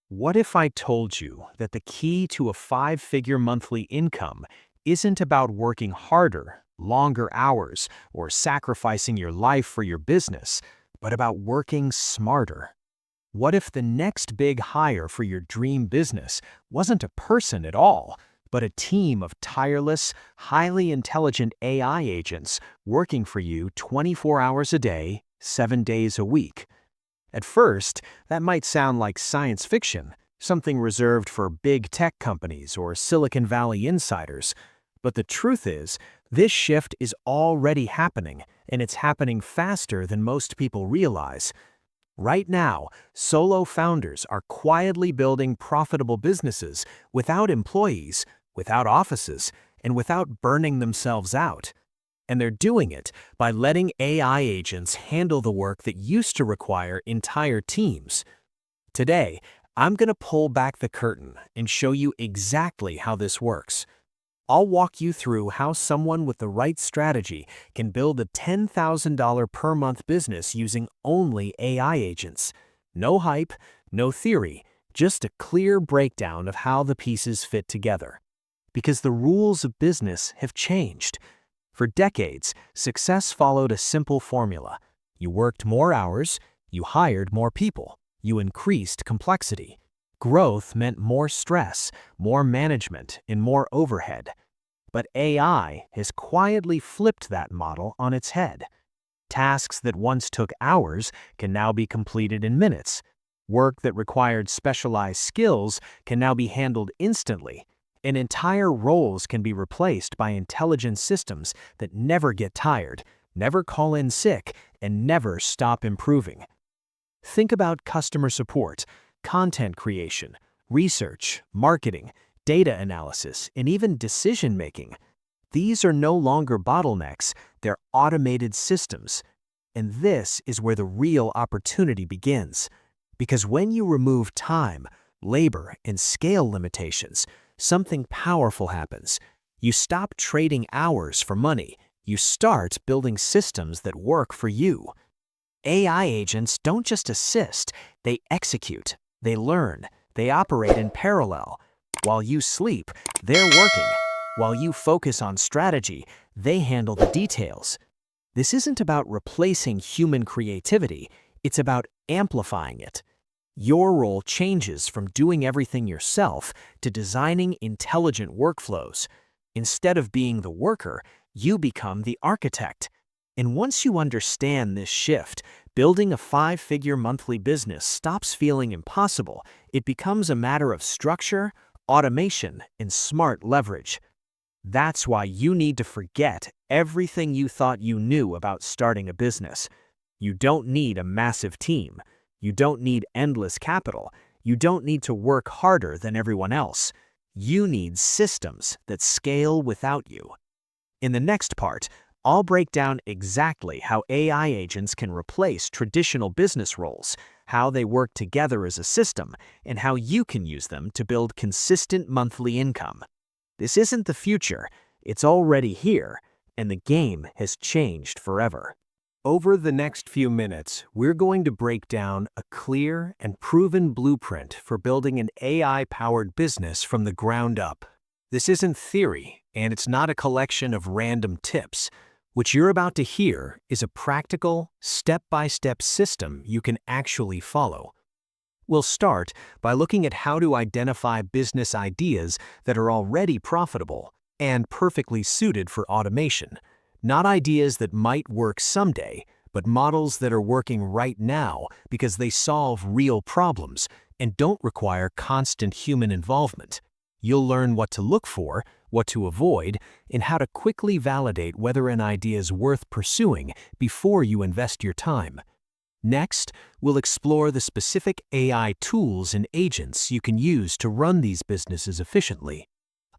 What if I told you that the key to a five-figure monthly income isn't about working harder, longer hours, or sacrificing your life for your business, but about working smarter? What if the next big hire for your dream business wasn't a person at all, but a team of tireless, highly intelligent AI agents working for you 24 hours a day, 7 days a week? At first, that might sound like science fiction, something reserved for big tech companies or Silicon Valley insiders. But the truth is, this shift is already happening, and it's happening faster than most people realize. Right now, solo founders are quietly building profitable businesses without employees, without offices, and without burning themselves out. And they're doing it by letting AI agents handle the work that used to require entire teams. Today, I'm going to pull back the curtain and show you exactly how this works. I'll walk you through how someone with the right strategy can build a $10,000 per month business using only AI agents. No hype, no theory, just a clear breakdown of how the pieces fit together. Because the rules of business have changed. For decades, success followed a simple formula. You worked more hours, you hired more people, you increased complexity. Growth meant more stress, more management, and more overhead. But AI has quietly flipped that model on its head. Tasks that once took hours can now be completed in minutes. Work that required specialized skills can now be handled instantly. And entire roles can be replaced by intelligent systems that never get tired, never call in sick, and never stop improving. Think about customer support, content creation, research, marketing, data analysis, and even decision-making. These are no longer bottlenecks, they're automated systems. And this is where the real opportunity begins. Because when you remove time, labor, and scale limitations, something powerful happens. You stop trading hours for money. You start building systems that work for you. AI agents don't just assist, they execute, they learn, they operate in parallel. While you sleep, they're working. While you focus on strategy, they handle the details. This isn't about replacing human creativity, it's about amplifying it. Your role changes from doing everything yourself to designing intelligent workflows. Instead of being the worker, you become the architect. And once you understand this shift, building a five-figure monthly business stops feeling impossible. It becomes a matter of structure, automation, and smart leverage. That's why you need to forget everything you thought you knew about starting a business. You don't need a massive team. You don't need endless capital. You don't need to work harder than everyone else. You need systems that scale without you. In the next part, I'll break down exactly how AI agents can replace traditional business roles, how they work together as a system, and how you can use them to build consistent monthly income. This isn't the future, it's already here, and the game has changed forever. Over the next few minutes, we're going to break down a clear and proven blueprint for building an AI-powered business from the ground up. This isn't theory, and it's not a collection of random tips. What you're about to hear is a practical, step-by-step system you can actually follow. We'll start by looking at how to identify business ideas that are already profitable and perfectly suited for automation. Not ideas that might work someday, but models that are working right now because they solve real problems and don't require constant human involvement. You'll learn what to look for, what to avoid, and how to quickly validate whether an idea is worth pursuing before you invest your time. Next, we'll explore the specific AI tools and agents you can use to run these businesses efficiently.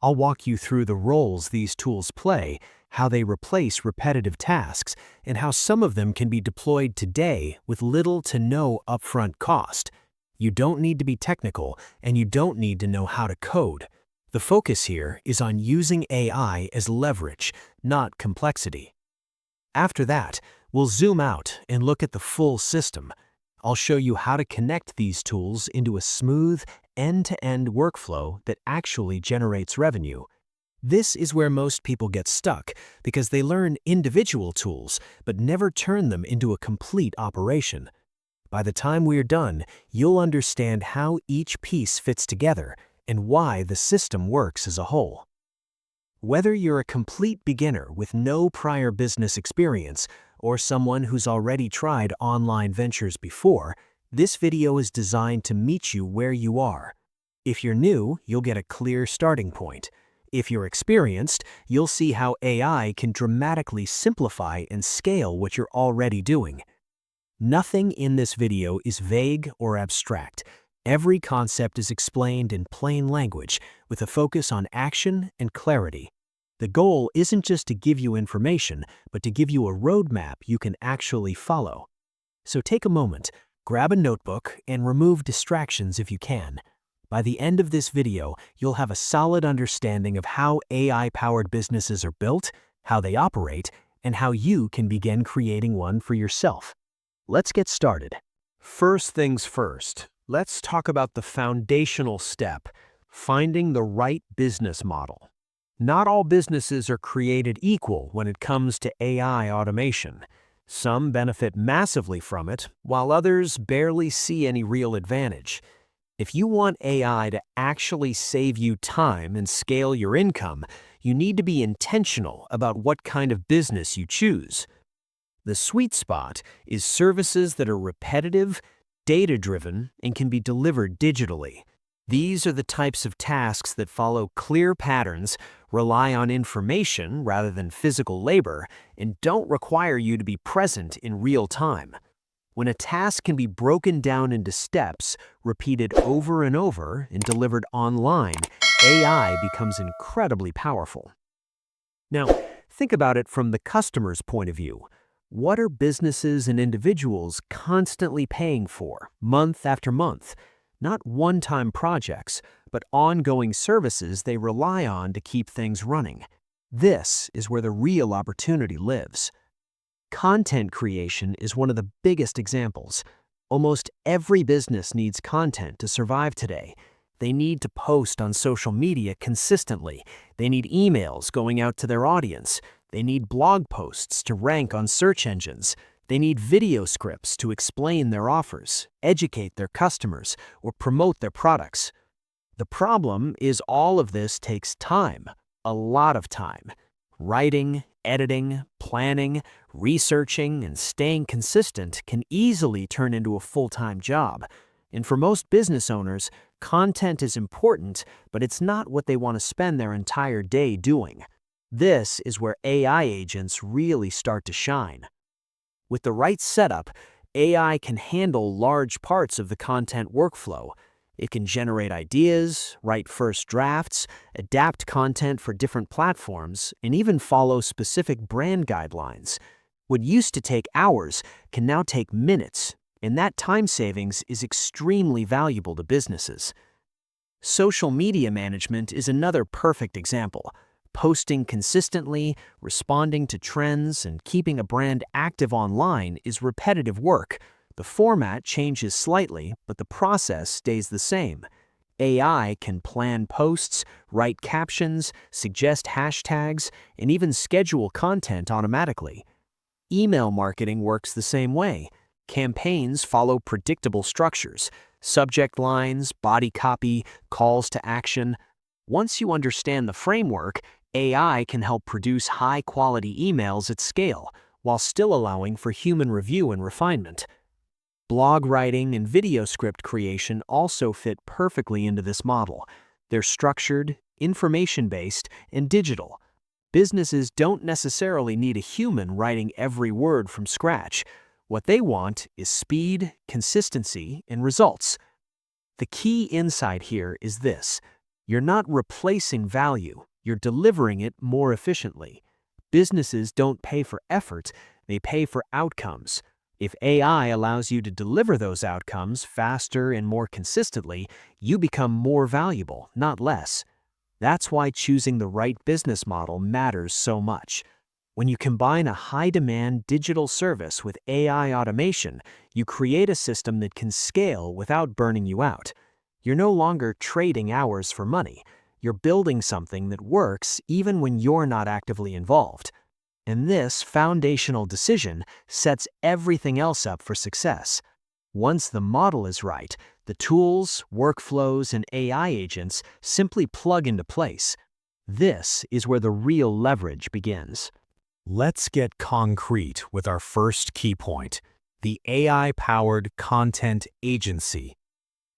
I'll walk you through the roles these tools play, how they replace repetitive tasks, and how some of them can be deployed today with little to no upfront cost. You don't need to be technical, and you don't need to know how to code. The focus here is on using AI as leverage, not complexity. After that, we'll zoom out and look at the full system. I'll show you how to connect these tools into a smooth, end-to-end workflow that actually generates revenue. This is where most people get stuck because they learn individual tools but never turn them into a complete operation. By the time we're done, you'll understand how each piece fits together and why the system works as a whole. Whether you're a complete beginner with no prior business experience or someone who's already tried online ventures before, this video is designed to meet you where you are. If you're new, you'll get a clear starting point. If you're experienced, you'll see how AI can dramatically simplify and scale what you're already doing. Nothing in this video is vague or abstract. Every concept is explained in plain language with a focus on action and clarity. The goal isn't just to give you information, but to give you a roadmap you can actually follow. So take a moment, grab a notebook, and remove distractions if you can. By the end of this video, you'll have a solid understanding of how AI-powered businesses are built, how they operate, and how you can begin creating one for yourself. Let's get started. First things first, let's talk about the foundational step, finding the right business model. Not all businesses are created equal when it comes to AI automation. Some benefit massively from it, while others barely see any real advantage. If you want AI to actually save you time and scale your income, you need to be intentional about what kind of business you choose. The sweet spot is services that are repetitive, data-driven, and can be delivered digitally. These are the types of tasks that follow clear patterns, rely on information rather than physical labor, and don't require you to be present in real time. When a task can be broken down into steps, repeated over and over, and delivered online, AI becomes incredibly powerful. Now, think about it from the customer's point of view. What are businesses and individuals constantly paying for, month after month? Not one-time projects, but ongoing services they rely on to keep things running. This is where the real opportunity lives. Content creation is one of the biggest examples. Almost every business needs content to survive today. They need to post on social media consistently. They need emails going out to their audience. They need blog posts to rank on search engines. They need video scripts to explain their offers, educate their customers, or promote their products. The problem is all of this takes time, a lot of time. Writing, editing, planning, researching, and staying consistent can easily turn into a full-time job. And for most business owners, content is important, but it's not what they want to spend their entire day doing. This is where AI agents really start to shine. With the right setup, AI can handle large parts of the content workflow. It can generate ideas, write first drafts, adapt content for different platforms, and even follow specific brand guidelines. What used to take hours can now take minutes, and that time savings is extremely valuable to businesses. Social media management is another perfect example. Posting consistently, responding to trends, and keeping a brand active online is repetitive work. The format changes slightly, but the process stays the same. AI can plan posts, write captions, suggest hashtags, and even schedule content automatically. Email marketing works the same way. Campaigns follow predictable structures: subject lines, body copy, calls to action. Once you understand the framework, AI can help produce high-quality emails at scale, while still allowing for human review and refinement. Blog writing and video script creation also fit perfectly into this model. They're structured, information-based, and digital. Businesses don't necessarily need a human writing every word from scratch. What they want is speed, consistency, and results. The key insight here is this: you're not replacing value, you're delivering it more efficiently. Businesses don't pay for effort, they pay for outcomes. If AI allows you to deliver those outcomes faster and more consistently, you become more valuable, not less. That's why choosing the right business model matters so much. When you combine a high-demand digital service with AI automation, you create a system that can scale without burning you out. You're no longer trading hours for money. You're building something that works even when you're not actively involved. And this foundational decision sets everything else up for success. Once the model is right, the tools, workflows, and AI agents simply plug into place. This is where the real leverage begins. Let's get concrete with our first key point, the AI-powered content agency.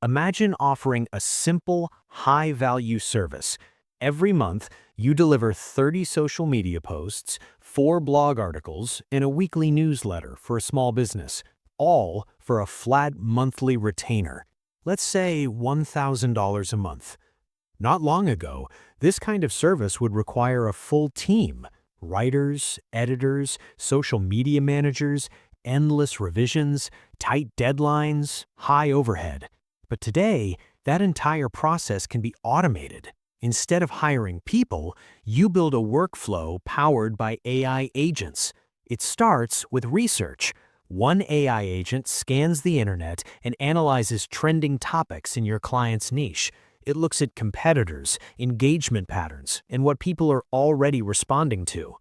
Imagine offering a simple, high-value service. Every month, you deliver 30 social media posts, 4 blog articles, and a weekly newsletter for a small business, all for a flat monthly retainer. Let's say $1,000 a month. Not long ago, this kind of service would require a full team. Writers, editors, social media managers, endless revisions, tight deadlines, high overhead. But today, that entire process can be automated. Instead of hiring people, you build a workflow powered by AI agents. It starts with research. One AI agent scans the internet and analyzes trending topics in your client's niche. It looks at competitors, engagement patterns, and what people are already responding to.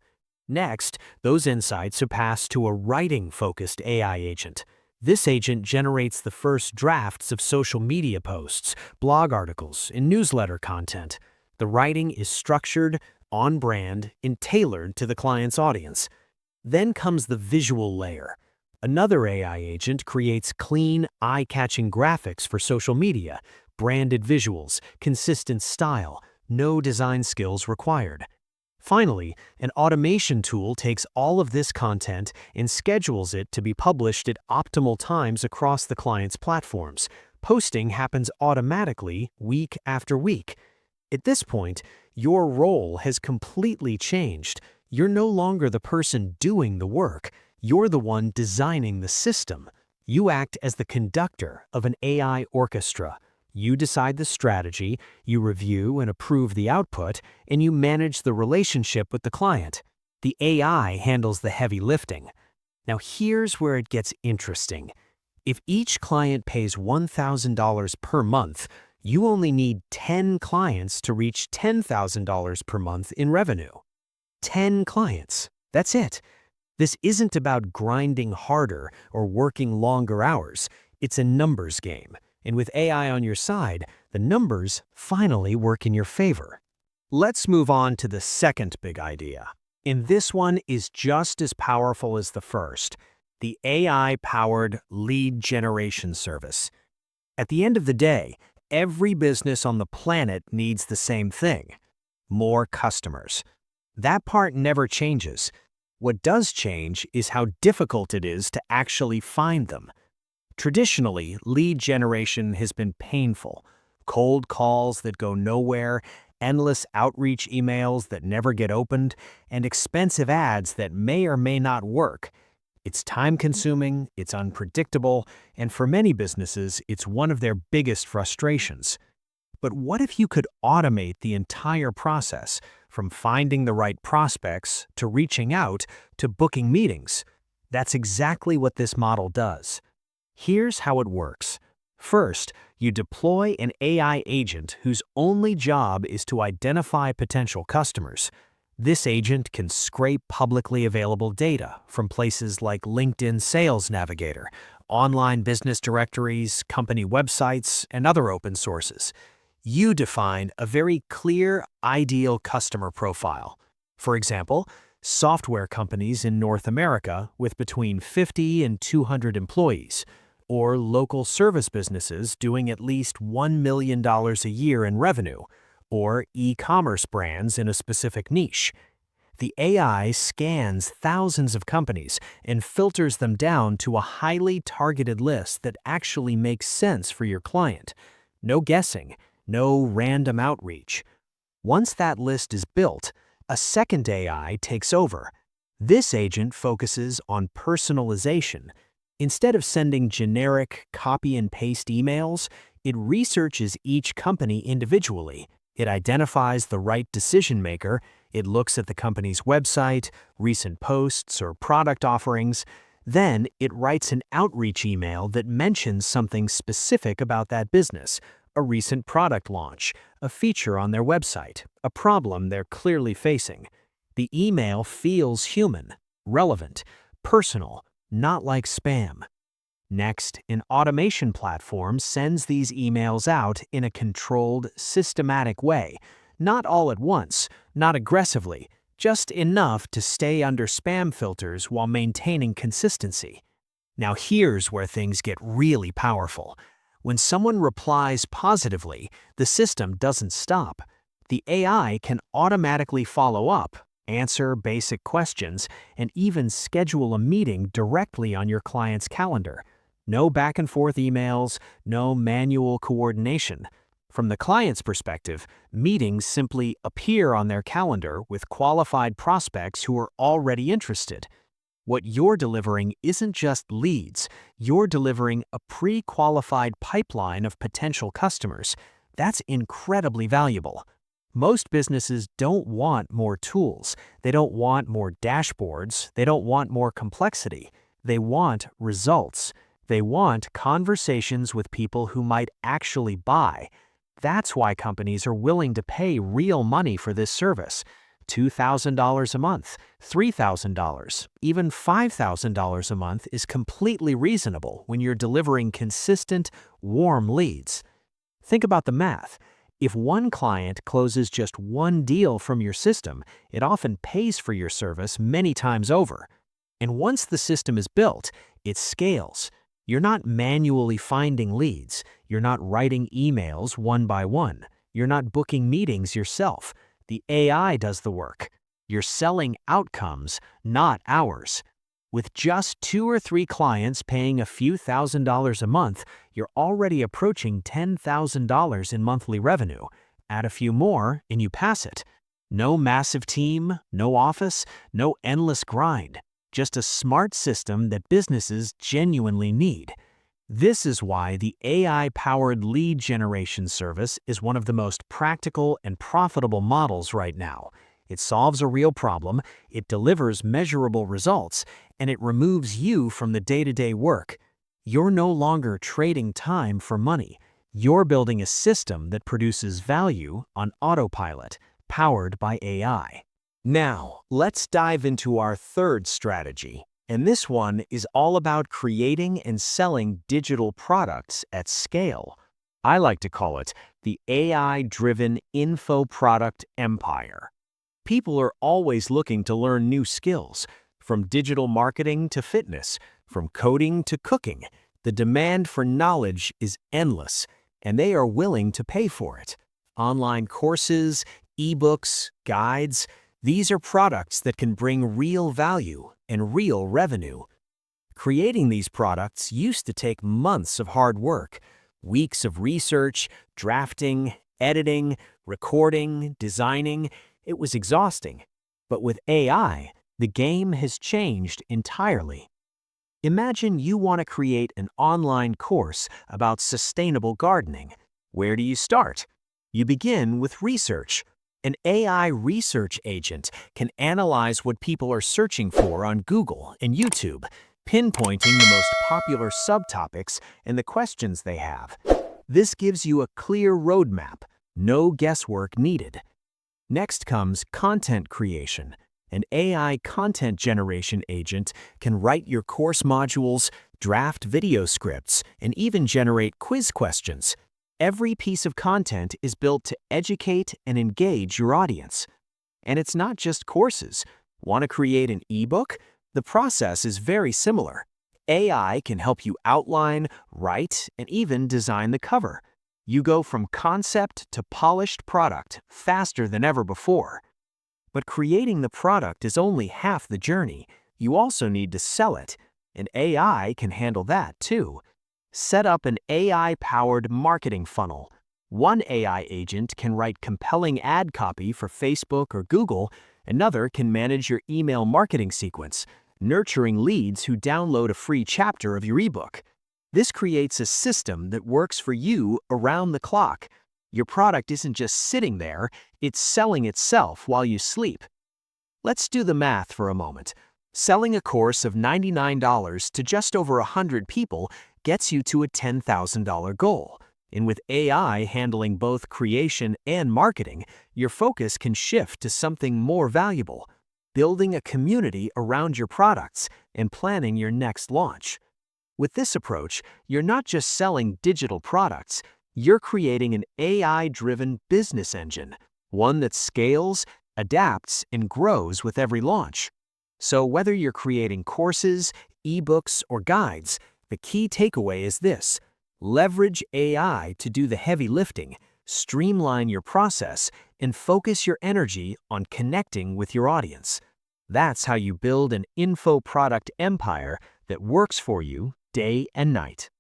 Next, those insights are passed to a writing-focused AI agent. This agent generates the first drafts of social media posts, blog articles, and newsletter content. The writing is structured, on-brand, and tailored to the client's audience. Then comes the visual layer. Another AI agent creates clean, eye-catching graphics for social media, branded visuals, consistent style, no design skills required. Finally, an automation tool takes all of this content and schedules it to be published at optimal times across the client's platforms. Posting happens automatically week after week. At this point, your role has completely changed. You're no longer the person doing the work. You're the one designing the system. You act as the conductor of an AI orchestra. You decide the strategy, you review and approve the output, and you manage the relationship with the client. The AI handles the heavy lifting. Now here's where it gets interesting. If each client pays $1,000 per month, you only need 10 clients to reach $10,000 per month in revenue. 10 clients. That's it. This isn't about grinding harder or working longer hours. It's a numbers game. And with AI on your side, the numbers finally work in your favor. Let's move on to the second big idea. And this one is just as powerful as the first, the AI-powered lead generation service. At the end of the day, every business on the planet needs the same thing: more customers. That part never changes. What does change is how difficult it is to actually find them. Traditionally, lead generation has been painful. Cold calls that go nowhere, endless outreach emails that never get opened, and expensive ads that may or may not work. It's time-consuming, it's unpredictable, and for many businesses, it's one of their biggest frustrations. But what if you could automate the entire process, from finding the right prospects to reaching out to booking meetings? That's exactly what this model does. Here's how it works. First, you deploy an AI agent whose only job is to identify potential customers. This agent can scrape publicly available data from places like LinkedIn Sales Navigator, online business directories, company websites, and other open sources. You define a very clear, ideal customer profile. For example, software companies in North America with between 50 and 200 employees, or local service businesses doing at least $1 million a year in revenue, or e-commerce brands in a specific niche. The AI scans thousands of companies and filters them down to a highly targeted list that actually makes sense for your client. No guessing, no random outreach. Once that list is built, a second AI takes over. This agent focuses on personalization. Instead of sending generic copy-and-paste emails, it researches each company individually. It identifies the right decision-maker It looks at the company's website, recent posts, or product offerings. Then it writes an outreach email that mentions something specific about that business, a recent product launch, a feature on their website, a problem they're clearly facing. The email feels human, relevant, personal, not like spam. Next, an automation platform sends these emails out in a controlled, systematic way, not all at once, not aggressively, just enough to stay under spam filters while maintaining consistency. Now here's where things get really powerful. When someone replies positively, the system doesn't stop. The AI can automatically follow up, answer basic questions, and even schedule a meeting directly on your client's calendar. No back and forth emails, no manual coordination. From the client's perspective, meetings simply appear on their calendar with qualified prospects who are already interested. What you're delivering isn't just leads, you're delivering a pre-qualified pipeline of potential customers. That's incredibly valuable. Most businesses don't want more tools, they don't want more dashboards, they don't want more complexity. They want results. They want conversations with people who might actually buy. That's why companies are willing to pay real money for this service. $2,000 a month, $3,000, even $5,000 a month is completely reasonable when you're delivering consistent, warm leads. Think about the math. If one client closes just one deal from your system, it often pays for your service many times over. And once the system is built, it scales. You're not manually finding leads. You're not writing emails one by one. You're not booking meetings yourself. The AI does the work. You're selling outcomes, not hours. With just 2 or 3 clients paying a few $1,000s a month, you're already approaching $10,000 in monthly revenue. Add a few more and you pass it. No massive team, no office, no endless grind. Just a smart system that businesses genuinely need. This is why the AI-powered lead generation service is one of the most practical and profitable models right now. It solves a real problem, it delivers measurable results, and it removes you from the day-to-day work. You're no longer trading time for money. You're building a system that produces value on autopilot, powered by AI. Now, let's dive into our third strategy, and this one is all about creating and selling digital products at scale. I like to call it the AI-driven info product empire. People are always looking to learn new skills, from digital marketing to fitness, from coding to cooking. The demand for knowledge is endless, and they are willing to pay for it. Online courses, ebooks, guides, these are products that can bring real value and real revenue. Creating these products used to take months of hard work, weeks of research, drafting, editing, recording, designing. It was exhausting. But with AI, the game has changed entirely. Imagine you want to create an online course about sustainable gardening. Where do you start? You begin with research. An AI research agent can analyze what people are searching for on Google and YouTube, pinpointing the most popular subtopics and the questions they have. This gives you a clear roadmap, no guesswork needed. Next comes content creation. An AI content generation agent can write your course modules, draft video scripts, and even generate quiz questions. Every piece of content is built to educate and engage your audience. And it's not just courses. Want to create an ebook? The process is very similar. AI can help you outline, write, and even design the cover. You go from concept to polished product faster than ever before. But creating the product is only half the journey. You also need to sell it, and AI can handle that too. Set up an AI-powered marketing funnel. One AI agent can write compelling ad copy for Facebook or Google. Another can manage your email marketing sequence, nurturing leads who download a free chapter of your ebook. This creates a system that works for you around the clock. Your product isn't just sitting there, it's selling itself while you sleep. Let's do the math for a moment. Selling a course of $99 to just over 100 people gets you to a $10,000 goal. And with AI handling both creation and marketing, your focus can shift to something more valuable, building a community around your products and planning your next launch. With this approach, you're not just selling digital products, you're creating an AI-driven business engine, one that scales, adapts, and grows with every launch. So whether you're creating courses, ebooks, or guides, the key takeaway is this: leverage AI to do the heavy lifting, streamline your process, and focus your energy on connecting with your audience. That's how you build an info product empire that works for you day and night.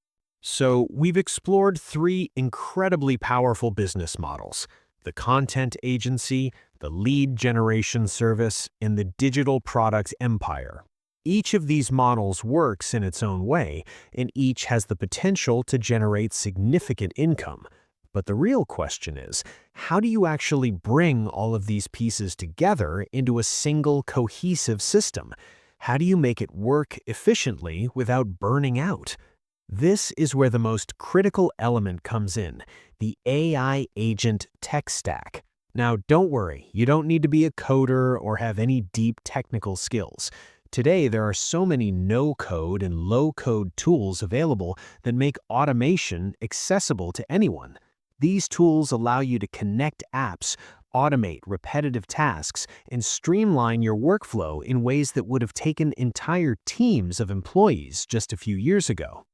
So we've explored three incredibly powerful business models: the content agency, the lead generation service, and the digital product empire. Each of these models works in its own way, and each has the potential to generate significant income. But the real question is, how do you actually bring all of these pieces together into a single cohesive system? How do you make it work efficiently without burning out? This is where the most critical element comes in: the AI agent tech stack. Now, don't worry, you don't need to be a coder or have any deep technical skills. Today, there are so many no-code and low-code tools available that make automation accessible to anyone. These tools allow you to connect apps, automate repetitive tasks, and streamline your workflow in ways that would have taken entire teams of employees just a few years ago.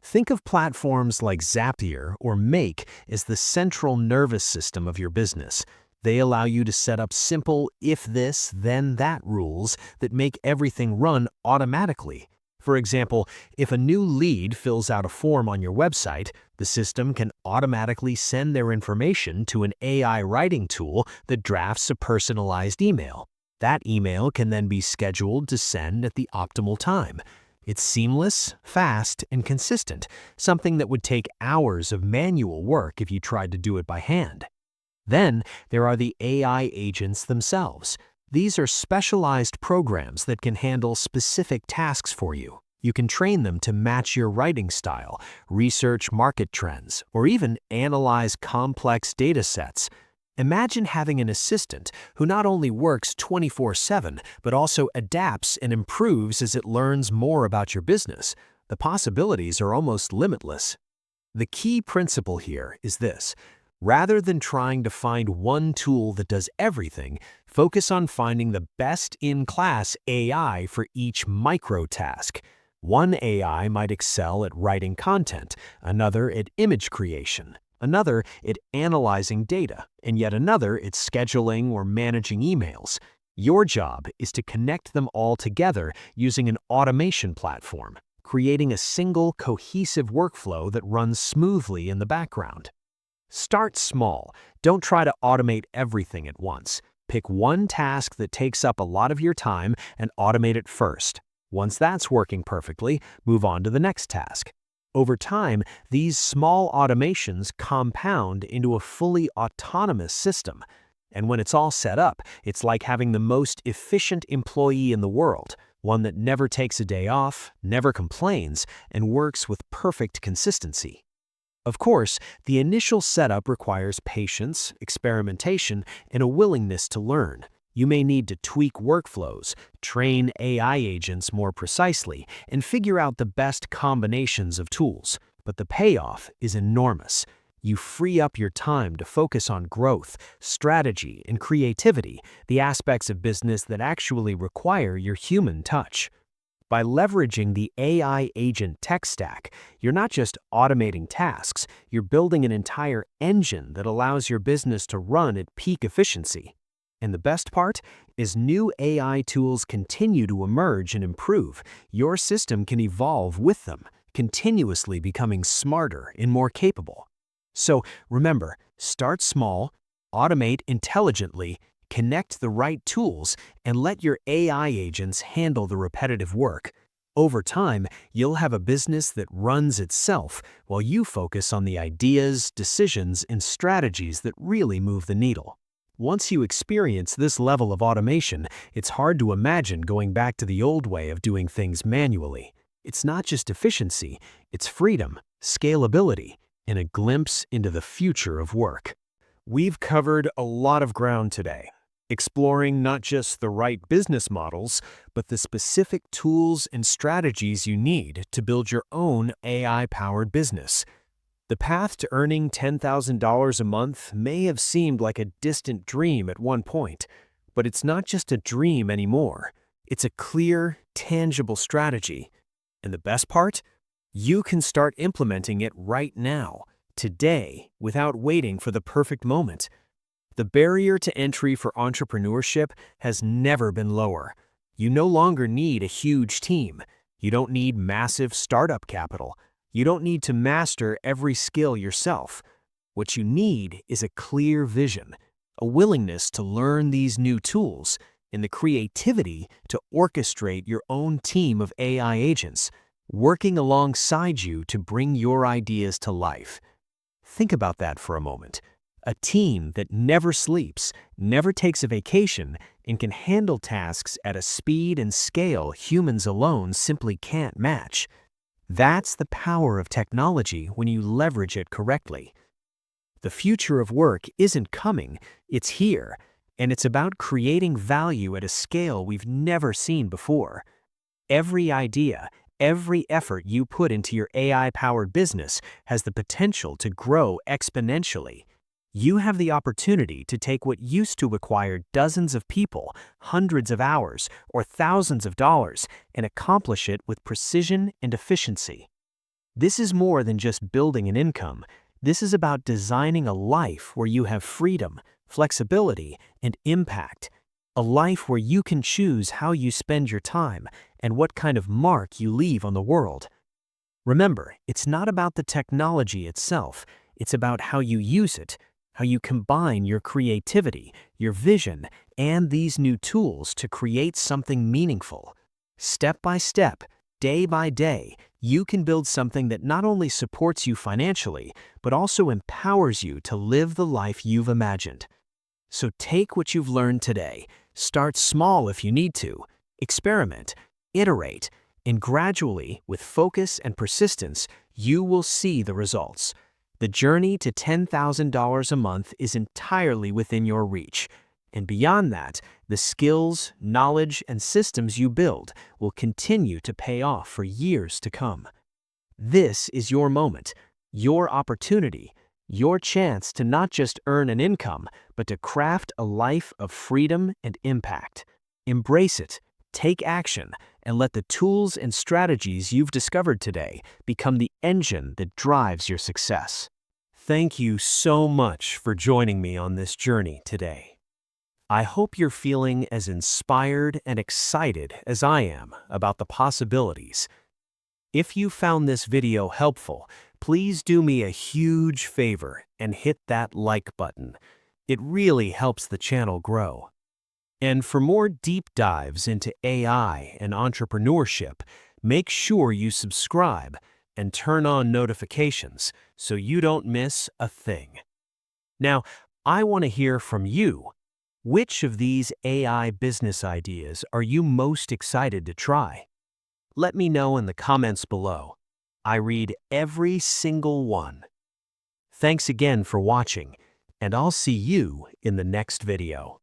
Think of platforms like Zapier or Make as the central nervous system of your business. They allow you to set up simple if this, then that rules that make everything run automatically. For example, if a new lead fills out a form on your website, the system can automatically send their information to an AI writing tool that drafts a personalized email. That email can then be scheduled to send at the optimal time. It's seamless, fast, and consistent, something that would take hours of manual work if you tried to do it by hand. Then there are the AI agents themselves. These are specialized programs that can handle specific tasks for you. You can train them to match your writing style, research market trends, or even analyze complex data sets. Imagine having an assistant who not only works 24/7, but also adapts and improves as it learns more about your business. The possibilities are almost limitless. The key principle here is this: rather than trying to find one tool that does everything, focus on finding the best-in-class AI for each micro task. One AI might excel at writing content, another at image creation, another at analyzing data, and yet another at scheduling or managing emails. Your job is to connect them all together using an automation platform, creating a single cohesive workflow that runs smoothly in the background. Start small. Don't try to automate everything at once. Pick one task that takes up a lot of your time and automate it first. Once that's working perfectly, move on to the next task. Over time, these small automations compound into a fully autonomous system. And when it's all set up, it's like having the most efficient employee in the world, one that never takes a day off, never complains, and works with perfect consistency. Of course, the initial setup requires patience, experimentation, and a willingness to learn. You may need to tweak workflows, train AI agents more precisely, and figure out the best combinations of tools. But the payoff is enormous. You free up your time to focus on growth, strategy, and creativity, the aspects of business that actually require your human touch. By leveraging the AI agent tech stack, you're not just automating tasks, you're building an entire engine that allows your business to run at peak efficiency. And the best part is new AI tools continue to emerge and improve. Your system can evolve with them, continuously becoming smarter and more capable. So remember, start small, automate intelligently, connect the right tools, and let your AI agents handle the repetitive work. Over time, you'll have a business that runs itself while you focus on the ideas, decisions, and strategies that really move the needle. Once you experience this level of automation, it's hard to imagine going back to the old way of doing things manually. It's not just efficiency, it's freedom, scalability, and a glimpse into the future of work. We've covered a lot of ground today, exploring not just the right business models, but the specific tools and strategies you need to build your own AI-powered business. The path to earning $10,000 a month may have seemed like a distant dream at one point, but it's not just a dream anymore. It's a clear, tangible strategy. And the best part? You can start implementing it right now, today, without waiting for the perfect moment. The barrier to entry for entrepreneurship has never been lower. You no longer need a huge team. You don't need massive startup capital. You don't need to master every skill yourself. What you need is a clear vision, a willingness to learn these new tools, and the creativity to orchestrate your own team of AI agents, working alongside you to bring your ideas to life. Think about that for a moment. A team that never sleeps, never takes a vacation, and can handle tasks at a speed and scale humans alone simply can't match. That's the power of technology when you leverage it correctly. The future of work isn't coming, it's here, and it's about creating value at a scale we've never seen before. Every idea, every effort you put into your AI-powered business has the potential to grow exponentially. You have the opportunity to take what used to require dozens of people, hundreds of hours, or thousands of dollars and accomplish it with precision and efficiency. This is more than just building an income. This is about designing a life where you have freedom, flexibility, and impact. A life where you can choose how you spend your time and what kind of mark you leave on the world. Remember, it's not about the technology itself. It's about how you use it, how you combine your creativity, your vision, and these new tools to create something meaningful. Step by step, day by day, you can build something that not only supports you financially, but also empowers you to live the life you've imagined. So take what you've learned today, start small if you need to, experiment, iterate, and gradually, with focus and persistence, you will see the results. The journey to $10,000 a month is entirely within your reach. And beyond that, the skills, knowledge, and systems you build will continue to pay off for years to come. This is your moment, your opportunity, your chance to not just earn an income, but to craft a life of freedom and impact. Embrace it, take action, and let the tools and strategies you've discovered today become the engine that drives your success. Thank you so much for joining me on this journey today. I hope you're feeling as inspired and excited as I am about the possibilities. If you found this video helpful, please do me a huge favor and hit that like button. It really helps the channel grow. And for more deep dives into AI and entrepreneurship, make sure you subscribe and turn on notifications so you don't miss a thing. Now, I want to hear from you. Which of these AI business ideas are you most excited to try? Let me know in the comments below. I read every single one. Thanks again for watching, and I'll see you in the next video.